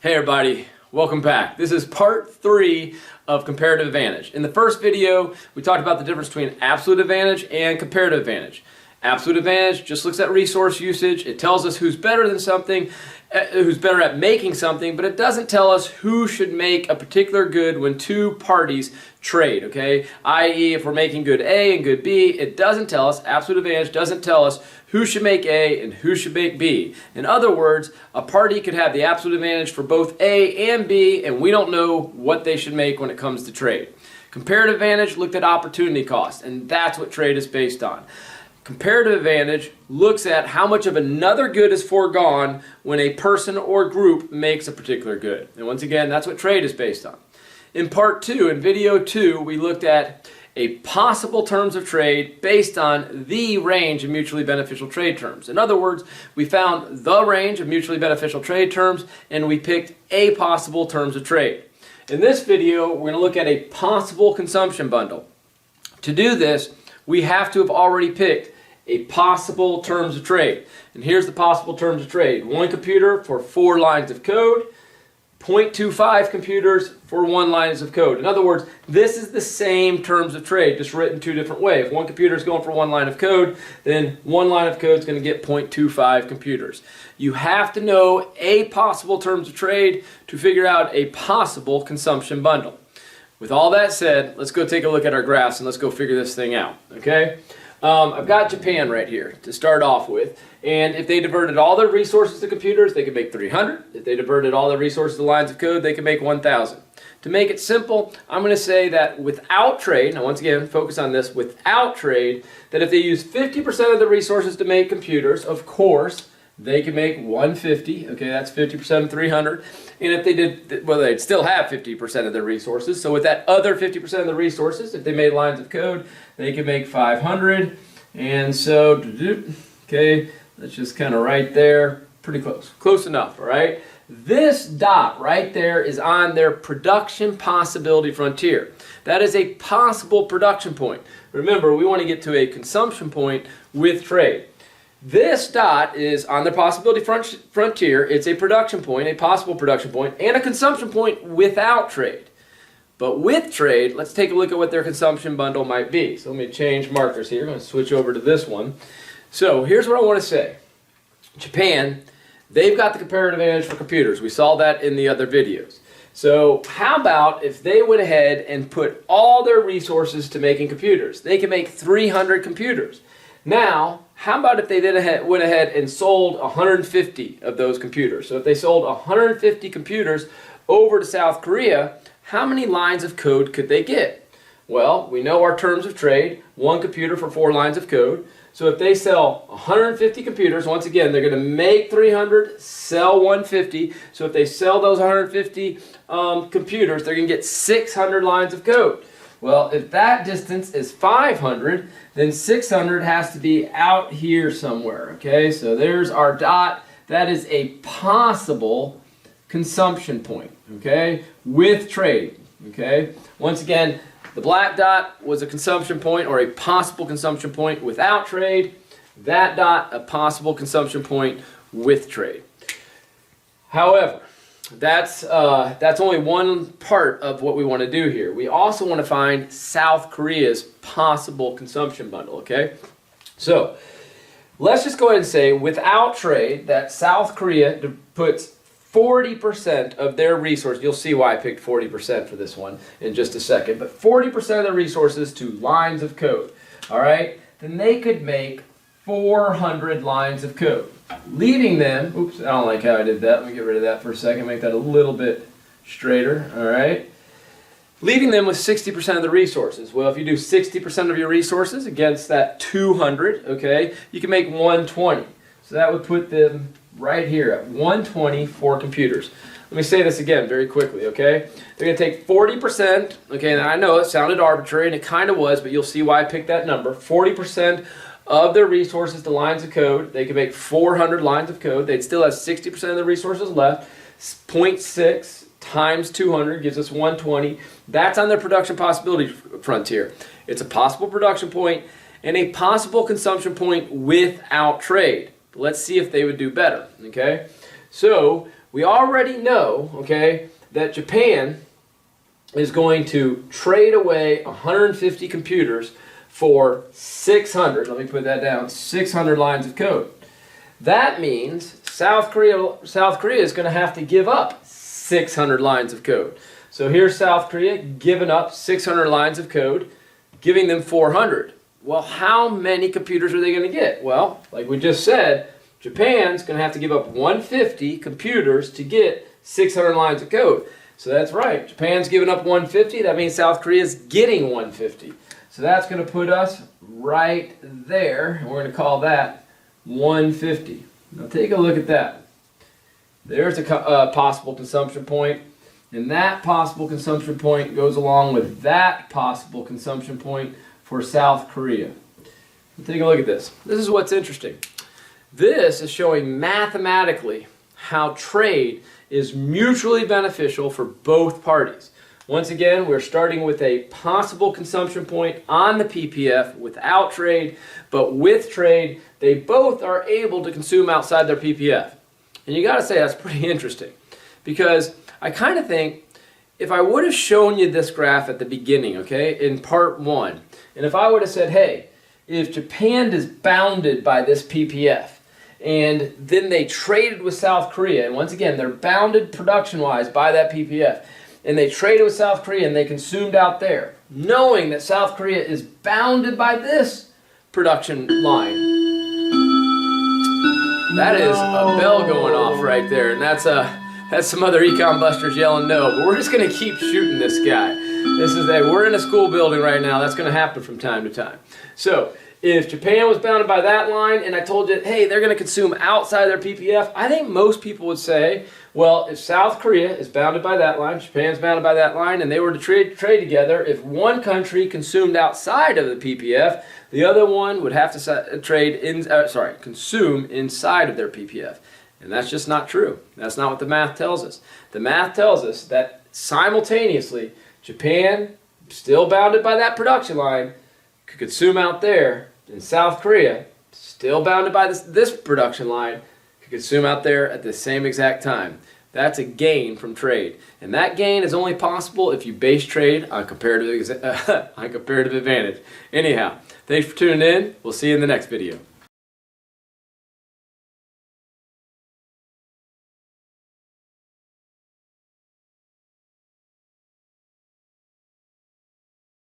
Hey everybody, welcome back. This is part 3 of comparative advantage. In the first video, we talked about the difference between absolute advantage and comparative advantage. Absolute advantage just looks at resource usage. It tells us who's better than something, who's better at making something, but it doesn't tell us who should make a particular good when two parties trade, okay? i.e., if we're making good A and good B, it doesn't tell us, absolute advantage doesn't tell us who should make A and who should make B. In other words, a party could have the absolute advantage for both A and B, and we don't know what they should make when it comes to trade. Comparative advantage looked at opportunity cost, and that's what trade is based on. Comparative advantage looks at how much of another good is foregone when a person or group makes a particular good. And once again, that's what trade is based on. In part 2, in video 2, we looked at a possible terms of trade based on the range of mutually beneficial trade terms. In other words, we found the range of mutually beneficial trade terms and we picked a possible terms of trade. In this video, we're going to look at a possible consumption bundle. To do this, we have to have already picked a possible terms of trade. And here's the possible terms of trade. One computer for 4 lines of code, 0.25 computers for 1 line of code. In other words, this is the same terms of trade, just written 2 different ways. If one computer is going for 1 line of code, then 1 line of code is going to get 0.25 computers. You have to know a possible terms of trade to figure out a possible consumption bundle. With all that said, let's go take a look at our graphs and let's go figure this thing out, okay? I've got Japan right here to start off with, and if they diverted all their resources to computers, they could make 300. If they diverted all their resources to lines of code, they could make 1,000. To make it simple, I'm going to say that without trade, now once again, focus on this, without trade, that if they use 50% of the resources to make computers, of course, they can make 150, okay, that's 50% of 300. And if they did, well, they'd still have 50% of their resources. So with that other 50% of the resources, if they made lines of code, they could make 500. And so, okay, that's just kind of right there, pretty close, close enough, all right? This dot right there is on their production possibility frontier. That is a possible production point. Remember, we want to get to a consumption point with trade. This dot is on the possibility frontier. It's a production point, a possible production point, and a consumption point without trade. But with trade, let's take a look at what their consumption bundle might be. So let me change markers here. I'm going to switch over to this one. So here's what I want to say. Japan, they've got the comparative advantage for computers. We saw that in the other videos. So how about if they went ahead and put all their resources to making computers? They can make 300 computers. Now, how about if they then went ahead and sold 150 of those computers? So if they sold 150 computers over to South Korea, how many lines of code could they get? Well, we know our terms of trade, 1 computer for 4 lines of code. So if they sell 150 computers, once again, they're going to make 300, sell 150. So if they sell those 150 computers, they're going to get 600 lines of code. Well, if that distance is 500, then 600 has to be out here somewhere, okay? So there's our dot. That is a possible consumption point, okay, with trade, okay? Once again, the black dot was a consumption point or a possible consumption point without trade. That dot, a possible consumption point with trade. However, that's only one part of what we want to do here. We also want to find South Korea's possible consumption bundle, okay? So let's just go ahead and say without trade that South Korea puts 40% of their resources, you'll see why I picked 40% for this one in just a second, but 40% of their resources to lines of code, all right? Then they could make 400 lines of code. Leaving them, oops, I don't like how I did that. Let me get rid of that for a second, make that a little bit straighter, all right? Leaving them with 60% of the resources. Well, if you do 60% of your resources against that 200, okay, you can make 120. So that would put them right here at 120 for computers. Let me say this again very quickly, okay? They're going to take 40%, okay, and I know it sounded arbitrary, and it kind of was, but you'll see why I picked that number. 40% of their resources to lines of code. They could make 400 lines of code. They'd still have 60% of the resources left. 0.6 times 200 gives us 120. That's on their production possibility frontier. It's a possible production point and a possible consumption point without trade. Let's see if they would do better, okay? So we already know, okay, that Japan is going to trade away 150 computers for 600, let me put that down, 600 lines of code. That means South Korea is going to have to give up 600 lines of code. So here's South Korea giving up 600 lines of code, giving them 400. Well, how many computers are they going to get? Well, like we just said, Japan's going to have to give up 150 computers to get 600 lines of code. So that's right, Japan's giving up 150, that means South Korea's getting 150. So that's going to put us right there, and we're going to call that 150. Now take a look at that. There's a possible consumption point, and that possible consumption point goes along with that possible consumption point for South Korea. Take a look at this. This is what's interesting. This is showing mathematically how trade is mutually beneficial for both parties. Once again, we're starting with a possible consumption point on the PPF without trade, but with trade, they both are able to consume outside their PPF. And you gotta say that's pretty interesting, because I kind of think if I would have shown you this graph at the beginning, okay, in part 1, and if I would have said, hey, if Japan is bounded by this PPF, and then they traded with South Korea, and once again, they're bounded production-wise by that PPF, and they traded with South Korea and they consumed out there, knowing that South Korea is bounded by this production line. That is a bell going off right there, and that's some other econ busters yelling no, but we're just going to keep shooting this guy. We're in a school building right now. That's going to happen from time to time. So if Japan was bounded by that line, and I told you, hey, they're going to consume outside their PPF, I think most people would say, well, if South Korea is bounded by that line, Japan's bounded by that line, and they were to trade together, if one country consumed outside of the PPF, the other one would have to consume inside of their PPF. And that's just not true. That's not what the math tells us. The math tells us that simultaneously, Japan, still bounded by that production line, could consume out there, and South Korea, still bounded by this production line, could consume out there at the same exact time. That's a gain from trade. And that gain is only possible if you base trade on comparative advantage. Anyhow, thanks for tuning in. We'll see you in the next video.